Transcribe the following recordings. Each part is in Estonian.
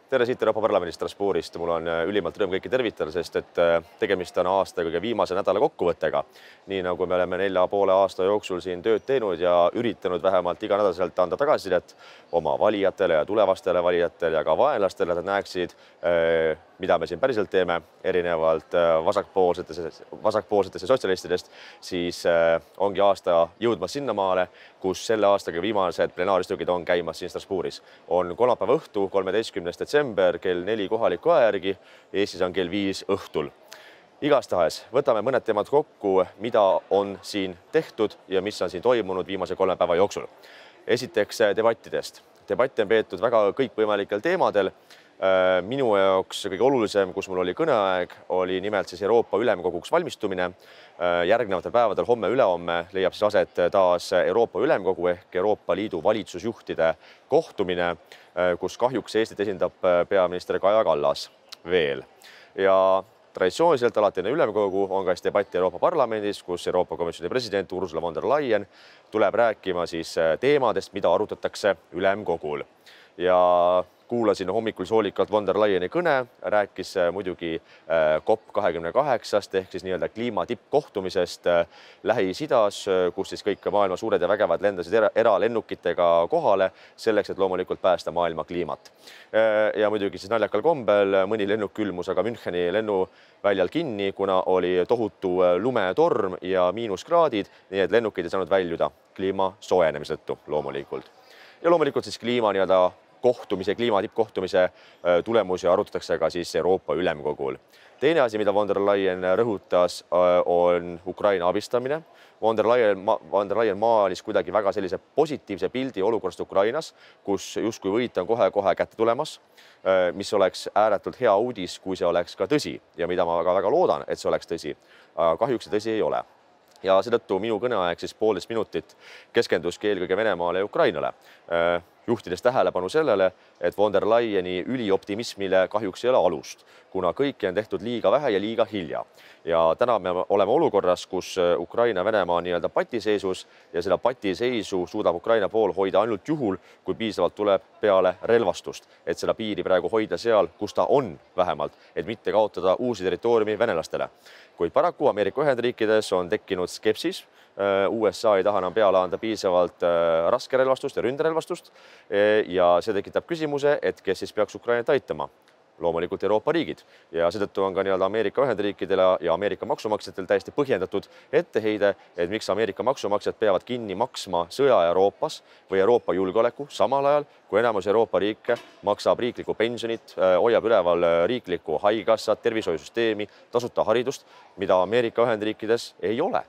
Tere siit Euroopa Parlamendi Strasbourgist. Mul on ülimalt rõõm kõiki tervitada, sest et tegemist on aasta kõige viimase nädala kokkuvõttega. Nii nagu me oleme 4,5 aasta jooksul siin tööd teinud ja üritanud vähemalt iganädalaselt anda tagasisidet oma valijatele ja tulevastele valijatele ja ka vaenlastele, et nad näeksid, mida me siin päriselt teeme, erinevalt vasakpoolsetest ja sotsialistidest, siis ongi aasta jõudmas sinnamaale, kus selle aastaga viimased plenaaristungid on käimas siin Strasbourgis. On kolmapäeva õhtu, 13. detsember, kell 4 kohaliku aja järgi, Eestis on kell 5 õhtul. Igastahes võtame mõned teemad kokku, mida on siin tehtud ja mis on siin toimunud viimase 3 päeva jooksul. Esiteks debattidest. Debatte on peetud väga kõikvõimalikel teemadel. Minu jaoks kõige olulisem, kus mul oli kõneaeg, oli nimelt siis Euroopa Ülemkoguks valmistumine. Järgnevatel päevadel homme-ülehomme leiab siis aset taas Euroopa Ülemkogu ehk Euroopa Liidu valitsusjuhtide kohtumine, kus kahjuks Eestit esindab peaminister Kaja Kallas veel. Ja traditsiooniliselt alatine ülemkogu on ka debatt Euroopa Parlamendis, kus Euroopa Komisjoni president Ursula von der Leyen tuleb rääkima siis teemadest, mida arutatakse ülemkogul. Ja kuulasin hommikul soolikalt von der Leyeni kõne, rääkis muidugi COP28 ehk siis nii-öelda kliima tippkohtumisest Lähis-Idas, kus siis kõik maailma suured ja vägevad lendasid eralennukitega kohale selleks, et loomulikult päästa maailma kliimat. Ja muidugi siis naljakal kombel mõni lennuk külmus aga Müncheni lennuväljal kinni, kuna oli tohutu lumetorm ja miinuskraadid, nii et lennukid ei saanud väljuda kliima soojenemise tõttu loomulikult. Ja loomulikult siis kliima kliima tippkohtumise tulemusi arutatakse ka siis Euroopa Ülemkogul. Teine asi, mida von der Leyen rõhutas, on Ukraina abistamine. Von der Leyen maalis kuidagi väga sellise positiivse pildi olukorrast Ukrainas, kus justkui võit on kohe-kohe kätte tulemas, mis oleks ääretult hea uudis, kui see oleks ka tõsi ja mida ma väga loodan, et see oleks tõsi. Kahjuks see tõsi ei ole. Ja seetõttu minu kõneaeg siis 1,5 minutit keskenduski eelkõige Venemaale ja Ukrainale, juhtides tähelepanu sellele, et von der Leyeni ülioptimismile kahjuks ei ole alust, kuna kõiki on tehtud liiga vähe ja liiga hilja. Ja täna me oleme olukorras, kus Ukraina-Venemaa on nii-öelda patiseisus ja seda patiseisu suudab Ukraina pool hoida ainult juhul, kui piisavalt tuleb peale relvastust, et seda piiri praegu hoida seal, kus ta on vähemalt, et mitte kaotada uusi territooriumi venelastele. Kuid paraku Ameerika Ühendriikides on tekkinud skepsis. USA ei taha enam peale anda piisavalt raskerelvastust ja ründerelvastust ja see tekitab küsimuse, et kes siis peaks Ukrainat aitama. Loomulikult Euroopa riigid ja seetõttu on ka Ameerika Ühendriikidele ja Ameerika maksumaksjatel täiesti põhjendatud etteheide, et miks Ameerika maksumaksjad peavad kinni maksma sõja Euroopas või Euroopa julgeoleku samal ajal, kui enamus Euroopa riike maksab riiklikku pensionit, hoiab üleval riiklikku haigekassat, tervishoiusüsteemi, tasuta haridust, mida Ameerika Ühendriikides ei ole.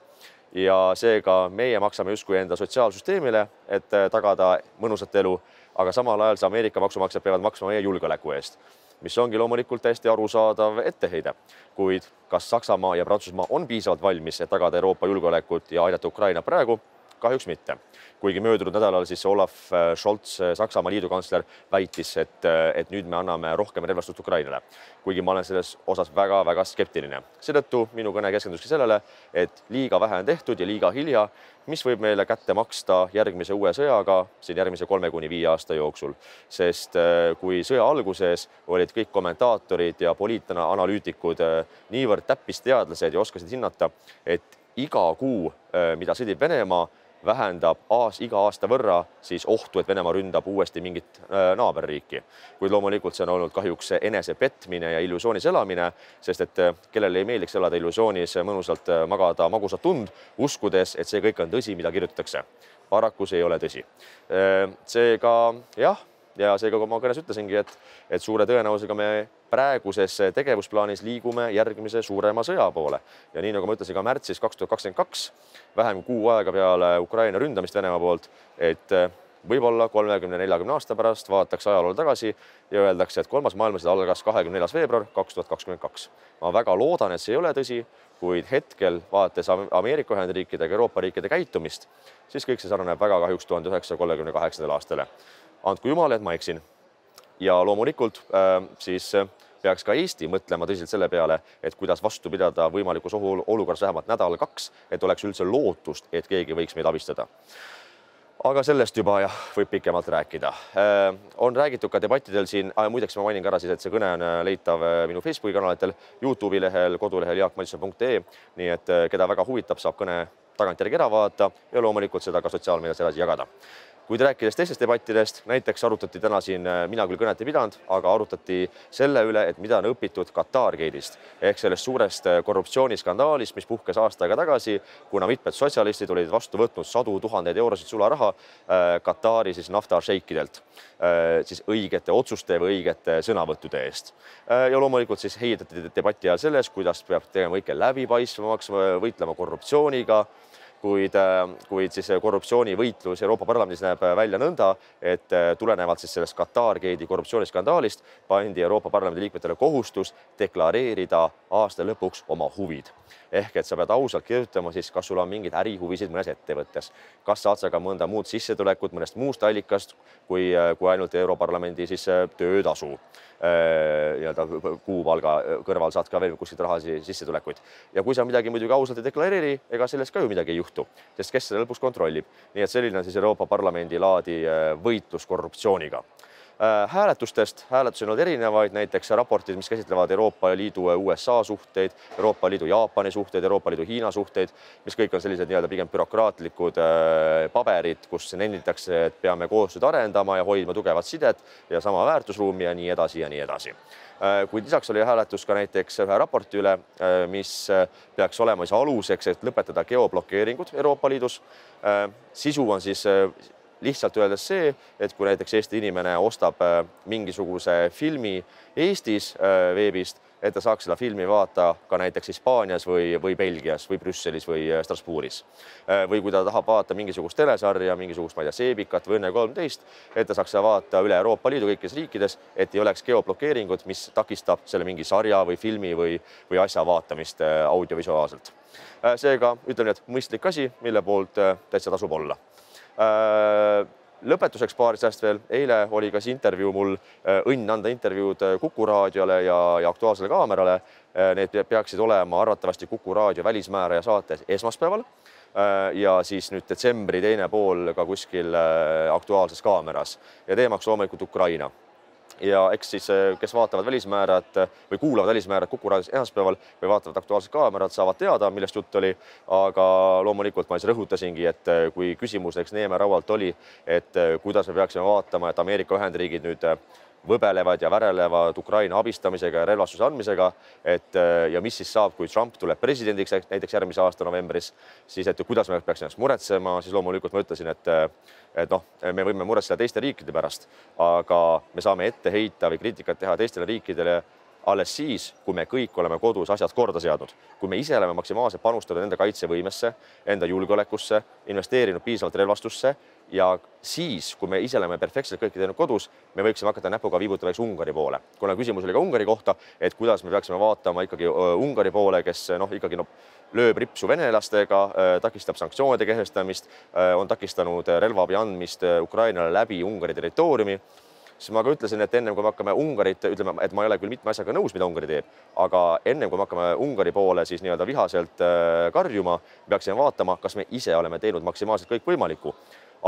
Ja seega meie maksame justkui enda sotsiaalsüsteemile, et tagada mõnusat elu, aga samal ajal Ameerika maksumaksjad peavad maksma meie julgeoleku eest, mis ongi loomulikult täiesti arusaadav etteheide. Kuid kas Saksamaa ja Prantsusmaa on piisavalt valmis, et tagada Euroopa julgeolekut ja aidata Ukraina praegu? Kahjuks mitte. Kuigi möödunud nädalal siis Olaf Scholz, Saksamaa liidukantsler, väitis, et nüüd me anname rohkem relvastust Ukrainale. Kuigi ma olen selles osas väga skeptiline. Seetõttu minu kõne keskenduski sellele, et liiga vähe on tehtud ja liiga hilja, mis võib meile kätte maksta järgmise uue sõjaga siin järgmise 3–5 aasta jooksul. Sest kui sõja alguses olid kõik kommentaatorid ja poliitanalüütikud niivõrd täppisteadlased ja oskasid hinnata, et iga kuu, mida sõdib Venemaa, vähendab iga aasta võrra siis ohtu, et Venemaa ründab uuesti mingit naaberriiki. Kuid loomulikult see on olnud kahjuks enese petmine ja illusioonis elamine, sest et kellele ei meeldiks elada illusioonis mõnusalt magada magusat tund, uskudes, et see kõik on tõsi, mida kirjutatakse. Paraku see ei ole tõsi. Seega jah, ja seega kui ma kõnes ütlesingi, et suure tõenäosusega me praeguses tegevusplaanis liigume järgmise suurema sõja poole. Ja nii nagu ma ütlesin ka märtsis 2022, vähem kui kuu aega peale Ukraina ründamist Venemaa poolt, et võib-olla 30–40 aasta pärast vaadatakse ajaloole tagasi ja öeldakse, et 3. maailmasõda algas 24. veebruar 2022. Ma väga loodan, et see ei ole tõsi, kuid hetkel vaadates Ameerika Ühendriikide ja Euroopa riikide käitumist, siis kõik see sarnaneb väga kahjuks 1938. aastale. Andku Jumal, et ma eksin. Ja loomulikult siis peaks ka Eesti mõtlema tõsiselt selle peale, et kuidas vastu pidada võimalikus olukorras vähemalt nädal-2, et oleks üldse lootust, et keegi võiks meid abistada. Aga sellest juba võib pikemalt rääkida. On räägitud ka debattidel siin, muideks ma mainin ka ära siis, et see kõne on leitav minu Facebooki kanalitel, YouTube'i lehel, kodulehel jaakmadisson.ee, nii et keda väga huvitab, saab kõne tagantjärgi ära vaadata ja loomulikult seda ka sotsiaalmeedias edasi jagada. Kuid rääkides teistest debattidest, näiteks arutati täna siin, mina küll kõnet ei pidanud, aga arutati selle üle, et mida on õpitud Qatar-gate'ist ehk sellest suurest korruptsiooniskandaalist, mis puhkes aasta aega tagasi, kuna mitmed sotsialistid olid vastu võtnud sadu tuhandeid eurosid sularaha Qatari siis naftašeikidelt siis õigete otsuste või õigete sõnavõttude eest. Ja loomulikult siis heidetati debati ajal selles, kuidas peab tegema kõike läbipaistvamaks, võitlema korruptsiooniga, kuid siis korruptsioonivõitlus Euroopa Parlamendis näeb välja nõnda, et tulenevalt siis sellest Qatar-gate'i korruptsiooniskandaalist pandi Euroopa Parlamendi liikmetele kohustus deklareerida aasta lõpuks oma huvid. Ehk et sa pead ausalt kirjutama siis, kas sul on mingid ärihuvisid mõnes ettevõttes, kas saad sa ka mõnda muud sissetulekut mõnest muust allikast, kui ainult Europarlamendi siis töötasu. Kuupalga kõrval saad ka veel kuskilt raha sissetulekuid. Ja kui sa midagi muidugi ausalt ei deklareeri, ega sellest ka ju midagi ei juhtu, sest kes selle lõpuks kontrollib. Nii et selline on siis Euroopa Parlamendi laadi võitlus korruptsiooniga. Hääletusi on olnud erinevaid, näiteks raportid, mis käsitlevad Euroopa Liidu USA suhteid, Euroopa Liidu Jaapani suhteid, Euroopa Liidu Hiina suhteid, mis kõik on sellised pigem bürokraatlikud paberid, kus nenditakse, et peame koostööd arendama ja hoidma tugevat sidet ja sama väärtusruumi ja nii edasi ja nii edasi. Kuid lisaks oli hääletus ka näiteks ühe raporti üle, mis peaks olema aluseks, et lõpetada geoblokeeringud Euroopa Liidus. Sisu on siis lihtsalt öeldes see, et kui näiteks Eesti inimene ostab mingisuguse filmi Eestis veebist, et ta saaks seda filmi vaata ka näiteks Hispaanias või Belgias või Brüsselis või Strasbourgis. Või kui ta tahab vaata mingisugust telesarja, mingisugust, ma ei tea, Seebikat või Õnne 13, et ta saaks vaata üle Euroopa Liidu kõikides riikides, et ei oleks geoblokeeringut, mis takistab selle mingi sarja või filmi või asja vaatamist audiovisuaalselt. Seega ütleme, et mõistlik asi, mille poolt täitsa tasub olla. Lõpetuseks paari sääst veel. Eile oli ka intervjuu mul õnn anda intervjuud Kuku raadiole ja Aktuaalsele kaamerale. Need peaksid olema arvatavasti Kuku raadio välismääraja saates esmaspäeval ja siis nüüd detsembri teine pool ka kuskil Aktuaalses kaameras ja teemaks loomulikult Ukraina. Ja eks siis, kes vaatavad välismäärad või kuulavad välismäärad Kuku raadios esmaspäeval või vaatavad Aktuaalset kaamerat, saavad teada, millest jutt oli, aga loomulikult ma siis rõhutasingi, et kui küsimus näiteks Neeme raualt oli, et kuidas me peaksime vaatama, et Ameerika Ühendriigid nüüd võbelevad ja värelevad Ukraina abistamisega ja relvastuse andmisega, ja mis siis saab, kui Trump tuleb presidendiks näiteks järgmise aasta novembris, siis et kuidas me peaksime ennast muretsema, siis loomulikult ma ütlesin, et me võime muretseda teiste riikide pärast, aga me saame ette heita või kriitikat teha teistele riikidele alles siis, kui me kõik oleme kodus asjad korda seadnud. Kui me ise oleme maksimaalselt panustanud enda kaitsevõimesse, enda julgeolekusse, investeerinud piisavalt relvastusse ja siis, kui me ise oleme perfektselt kõike teinud kodus, me võiksime hakata näpuga viibutavaks Ungari poole. Kuna küsimus oli ka Ungari kohta, et kuidas me peaksime vaatama ikkagi Ungari poole, kes ikkagi lööb ripsu venelastega, takistab sanktsioonide kehtestamist, on takistanud relvaabi andmist Ukrainale läbi Ungari territooriumi, siis ma ka ütlesin, et ennem kui me hakkame Ungarit, ütleme, et ma ei ole küll mitme asjaga nõus, mida Ungari teeb, aga ennem kui me hakkame Ungari poole siis nii-öelda vihaselt karjuma, peaksime vaatama, kas me ise oleme teinud maksimaalselt kõik võimalikku.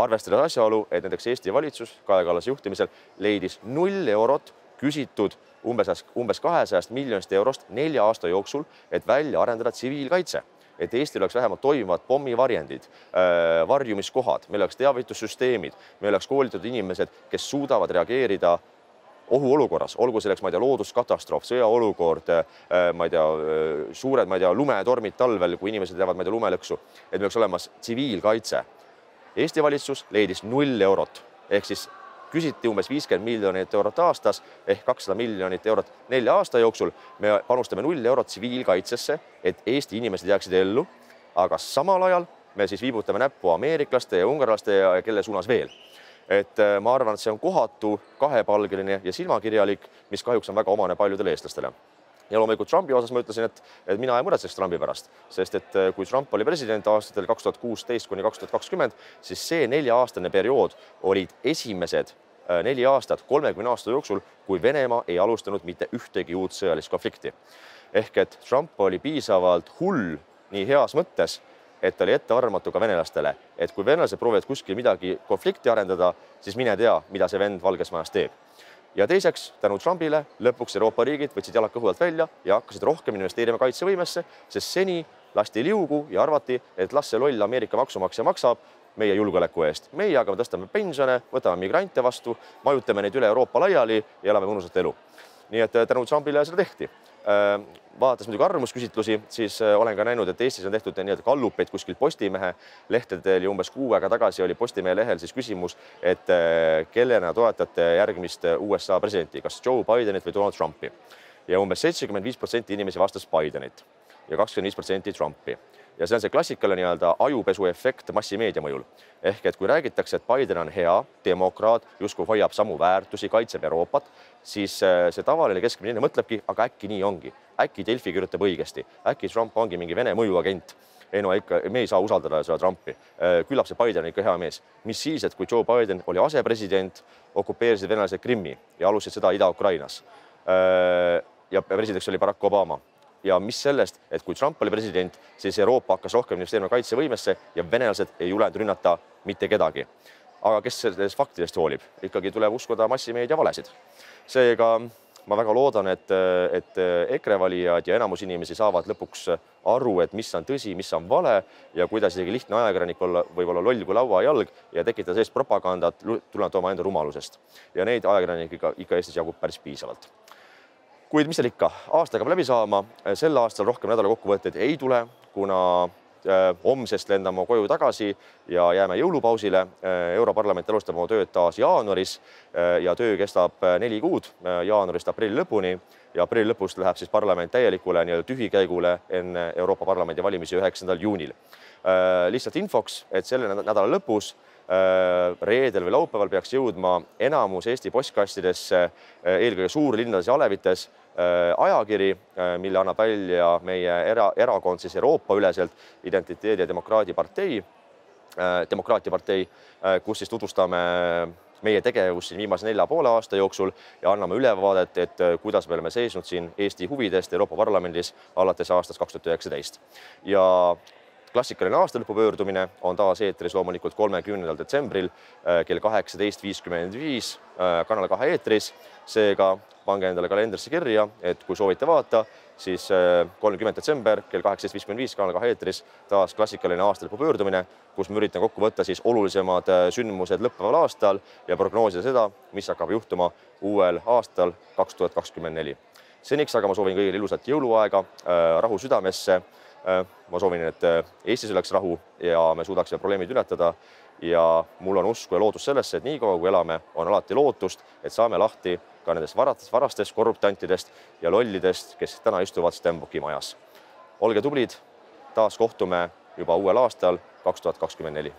Arvestades asjaolu, et näiteks Eesti valitsus Kaja Kallase juhtimisel leidis 0 eurot küsitud umbes 200 miljonist eurost 4 aasta jooksul, et välja arendada tsiviilkaitse. Et Eestil oleks vähemalt toimivad pommivarjendid, varjumiskohad, meil oleks teavitussüsteemid, meil oleks koolitatud inimesed, kes suudavad reageerida ohuolukorras, olgu selleks, ma ei tea, looduskatastroof, sõjaolukord, ma ei tea, suured, lumetormid talvel, kui inimesed jäävad, ma ei tea, lumelõksu, et meil oleks olemas tsiviilkaitse. Eesti valitsus leidis 0 eurot, ehk siis küsiti umbes 50 miljonit eurot aastas ehk 200 miljonit eurot 4 aasta jooksul. Me panustame 0 eurot tsiviilkaitsesse, et Eesti inimesed jääksid ellu, aga samal ajal me siis viibutame näppu ameeriklaste ja ungarlaste ja kelle suunas veel. Et ma arvan, et see on kohatu, kahepalgeline ja silmakirjalik, mis kahjuks on väga omane paljudele eestlastele. Ja loomulikult Trumpi osas ma ütlesin, et mina ei muretseks Trumpi pärast, sest et kui Trump oli president aastatel 2016 kuni 2020, siis see 4-aastane periood olid esimesed 4 aastat 30 aasta jooksul, kui Venemaa ei alustanud mitte ühtegi uut sõjalist konflikti. Ehk et Trump oli piisavalt hull nii heas mõttes, et ta oli ettearvamatu ka venelastele, et kui venelased proovivad kuskil midagi konflikti arendada, siis mine tea, mida see vend Valges Majas teeb. Ja teiseks, tänu Trumpile lõpuks Euroopa riigid võtsid jalad kõhu alt välja ja hakkasid rohkem investeerima kaitsevõimesse, sest seni lasti liugu ja arvati, et las see loll Ameerika maksumaksja maksab meie julgeoleku eest. Meie aga tõstame pensione, võtame migrante vastu, majutame neid üle Euroopa laiali ja elame mõnusat elu. Nii et tänu Trumpile seda tehti. Vaadates muidugi arvamusküsitlusi, siis olen ka näinud, et Eestis on tehtud nii-öelda gallupeid kuskil Postimehe lehtedel ja umbes 6 aega tagasi oli Postimehe lehel siis küsimus, et kellena toetate järgmist USA presidenti, kas Joe Bidenit või Donald Trumpi. Ja umbes 75% inimesi vastas Bidenit ja 25% Trumpi. Ja see on see klassikaline nii-öelda ajupesu efekt massimeedia mõjul. Ehk et kui räägitakse, et Biden on hea, demokraat, justkui hoiab samu väärtusi, kaitseb Euroopat, siis see tavaline keskmine inimene mõtlebki, aga äkki nii ongi. Äkki Delfi kirjutab õigesti. Äkki Trump ongi mingi Vene mõjuagent. Ei no ikka, me ei saa usaldada seda Trumpi. Küllap see Biden on ikka hea mees. Mis siis, et kui Joe Biden oli asepresident, okupeerisid venelased Krimmi ja alustasid seda Ida-Ukrainas. Ja presidendiks oli Barack Obama. Ja mis sellest, et kui Trump oli president, siis Euroopa hakkas rohkem investeerima kaitsevõimesse ja venelased ei julenud rünnata mitte kedagi. Aga kes sellest faktidest hoolib? Ikkagi tuleb uskuda massimeedia valesid. Seega ma väga loodan, et EKRE valijad ja enamus inimesi saavad lõpuks aru, et mis on tõsi, mis on vale ja kuidas isegi lihtne ajakirjanik võib olla loll kui lauajalg ja tekitada sellist propagandat tulenevalt oma enda rumalusest. Ja neid ajakirjanikke ikka Eestis jagub päris piisavalt. Kuid mis seal ikka, aastaga läbi saama, sel aastal rohkem nädala kokkuvõtteid ei tule, kuna homsest lendame koju tagasi ja jääme jõulupausile. Europarlament alustab oma tööd taas jaanuaris ja töö kestab 4 kuud, jaanuarist aprilli lõpuni ja aprilli lõpust läheb siis parlament täielikule tühikäigule enne Euroopa Parlamendi valimisi 9. juunil. Lihtsalt infoks, et selle nädala lõpus reedel või laupäeval peaks jõudma enamus Eesti postkastidesse, eelkõige suurlinnades ja alevites, ajakiri, mille annab välja meie erakond siis Euroopa üleselt Identiteedi ja Demokraatia partei, kus siis tutvustame meie tegevust viimase 4,5 aasta jooksul ja anname ülevaadet, et kuidas me oleme seisnud siin Eesti huvidest Euroopa Parlamendis alates aastast 2019. Ja klassikaline aastalõpupöördumine on taas eetris loomulikult 30. detsembril kell 18.55 Kanal 2 eetris. Seega pange endale kalendrisse kirja, et kui soovite vaata, siis 30. detsember kell 18.55 Kanal 2 eetris taas klassikaline aastalõpupöördumine, kus me üritan kokku võtta siis olulisemad sündmused lõppeval aastal ja prognoosida seda, mis hakkab juhtuma uuel aastal 2024. Seniks aga ma soovin kõigile ilusat jõuluaega, rahu südamesse. Ma soovin, et Eestis oleks rahu ja me suudaksime probleemid ületada ja mul on usku ja lootus sellesse, et nii kaua kui elame, on alati lootust, et saame lahti ka nendest varastest korruptantidest ja lollidest, kes täna istuvad Stenbocki majas. Olge tublid, taas kohtume juba uuel aastal 2024.